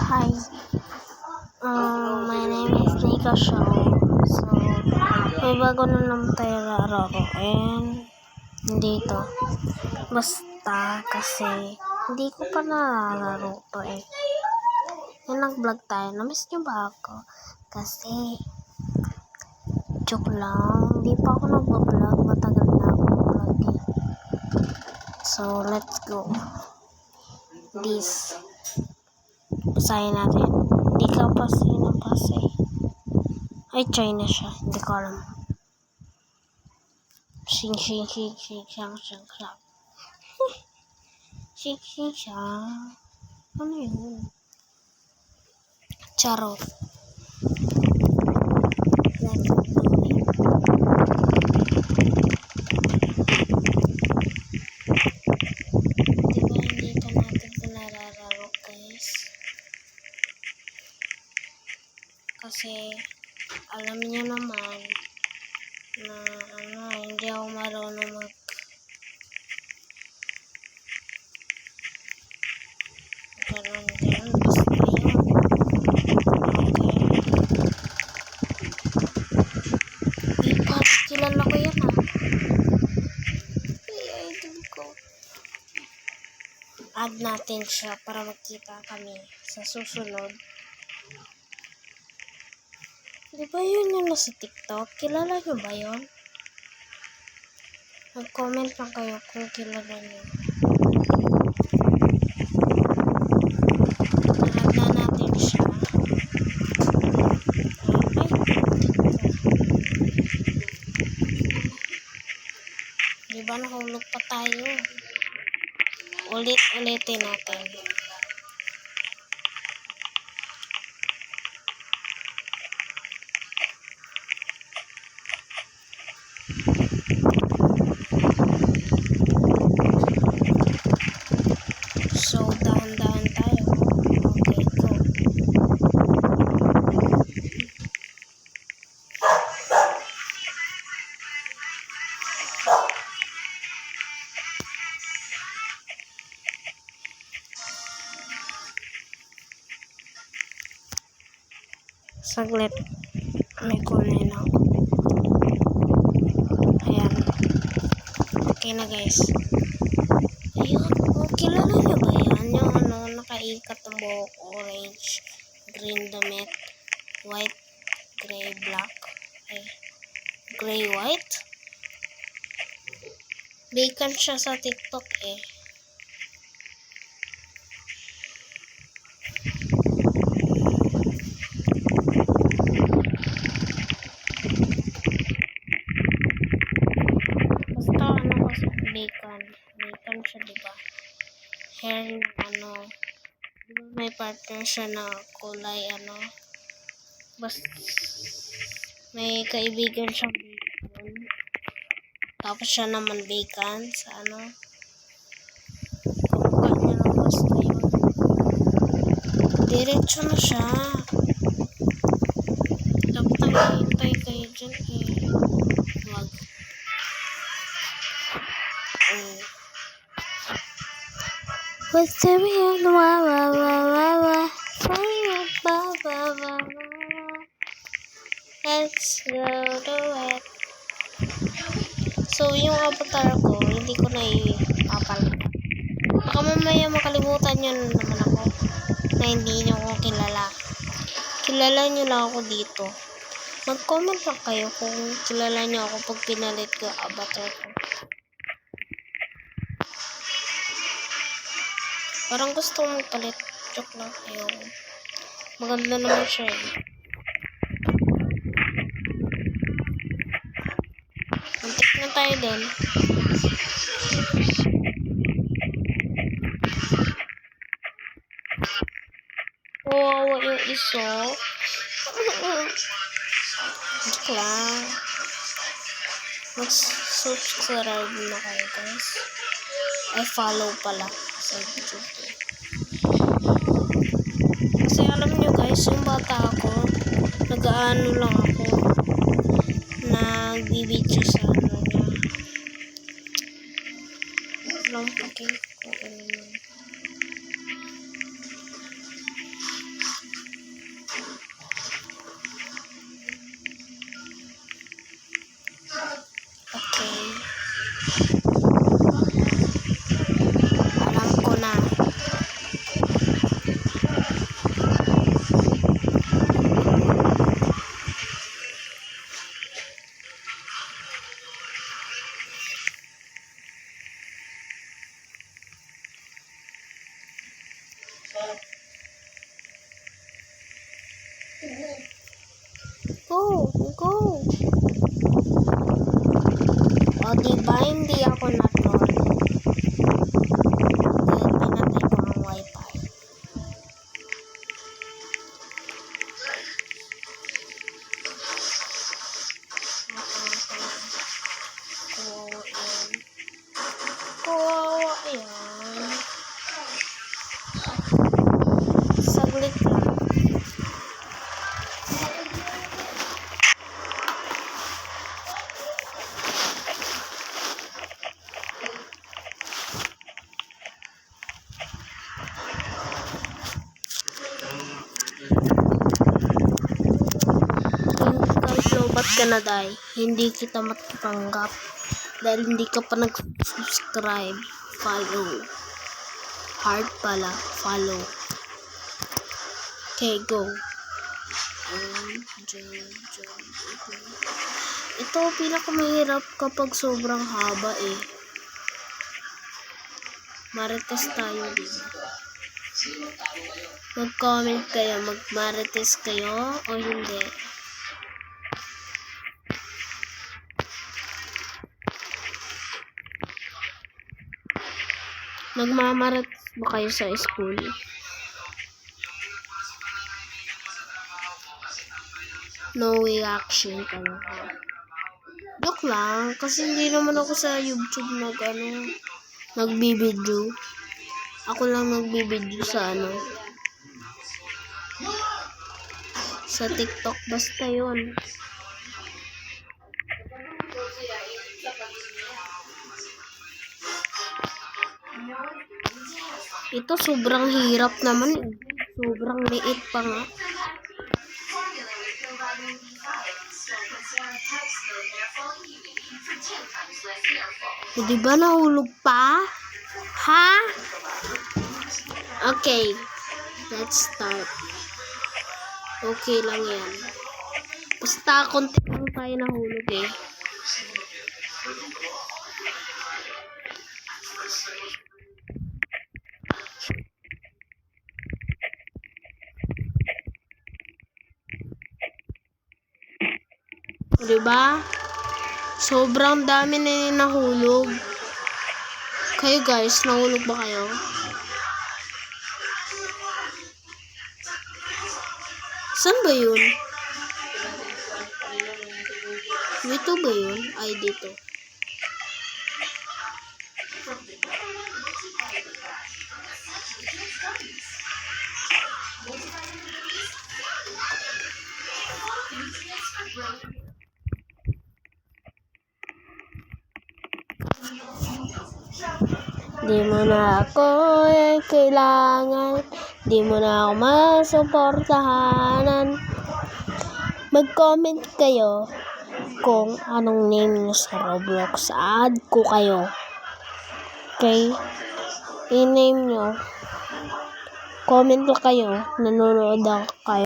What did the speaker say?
Hi, my name is Nika Shaw. So, may bago na naman tayo laro and dito. Basta kasi hindi ko pa nalalaro to eh. Yung nag-vlog tayo, namiss nyo ba ako? Kasi, joke lang, hindi pa ako nag-vlog, matagal na ako nag-vlog eh. So, let's go. This. Basahin natin. Hindi ka pasi ng pasi. Ay, China siya. Hindi ko alam. Shing, shing, shing, shing, shang, shang, shang. Shing, shing, shang. Ano yun? Charot. Diba hindi pa natin ito narararo, guys? Kasi, alam niyo naman na hindi ako marunong ganun, basta yun. Okay. Ipas, kilala ko yan ay, idol ko. Add natin siya para magkita kami sa susunod. Di ba yun yung nasa TikTok? Kilala nyo ba yun? Mag-comment lang kayo kung kilala nyo. Add na natin siya. Di ba nahulog pa tayo? Ulitin natin. So, dahan-dahan tayo. Okay, go. Saglit. May kunin ako. Ayan. Okay na, guys. Ayun. Kilala nyo ba yan? Yung nakaikat ang buhok, orange, green damit, white, gray, black. Ay, gray, white. Bacon siya sa TikTok eh. Basta kasi bacon. Bacon siya, diba? Hair, diba may partner siya na kulay, basta may kaibigan siyang bacon. Tapos siya naman bacon sa kamukha niya ng basta yun. Diretso na siya. Dapat naghihintay kayo dyan eh. Wag. What's the real Let's go to it. So, yung avatar ko, hindi ko na i-apal. Baka mamaya makalimutan nyo naman ako na hindi nyo ako kilala. Kilala nyo lang ako dito. Mag-comment lang kayo kung kilala nyo ako pag pinalit ko avatar ko. Parang gusto kong magpalit. Joke lang. Ayoko. Maganda naman siya eh. Antik na tayo doon. Wawa yung iso. Joke lang. Mag-subscribe na kayo, guys. Ay, follow pala sa YouTube. Kasi alam nyo, guys, yung bata ako, nag-aano lang ako, nag-video sa niya. Alam, okay. Go! Go! O, diba hindi ako na-troll? Dahil pinatay ko ang wifi. Kawawa yan. Saglit lang. Ba't ka na, Day? Hindi kita matatanggap dahil hindi ka pa nag-subscribe. Follow. Heart pala. Follow. Okay, go. Ito, pinakamahirap kapag sobrang haba eh. Marites tayo din. Mag-comment kayo, mag-marites kayo o hindi. Nagmamarites ba kayo sa school? No reaction ka na. Joke lang, kasi hindi naman ako sa YouTube nagbibideo. Ako lang nagbibideo sa sa TikTok, basta yun. Ito sobrang hirap naman eh. Sobrang liit pa nga. Di ba nahulog pa? Ha? Okay. Let's start. Okay lang yan. Basta konti lang tayo nahulog eh. Diba? Sobrang dami na yung nahulog. Kayo guys, nahulog ba kayo? Saan ba yun? Dito ba yun? Ay, dito. Di mo na ako kailangan, di mo na ako masuportahanan. Mag-comment kayo kung anong name nyo sa Roblox. Add ko kayo. Okay? I-name nyo. Comment lang kayo. Nanonood ako kayo.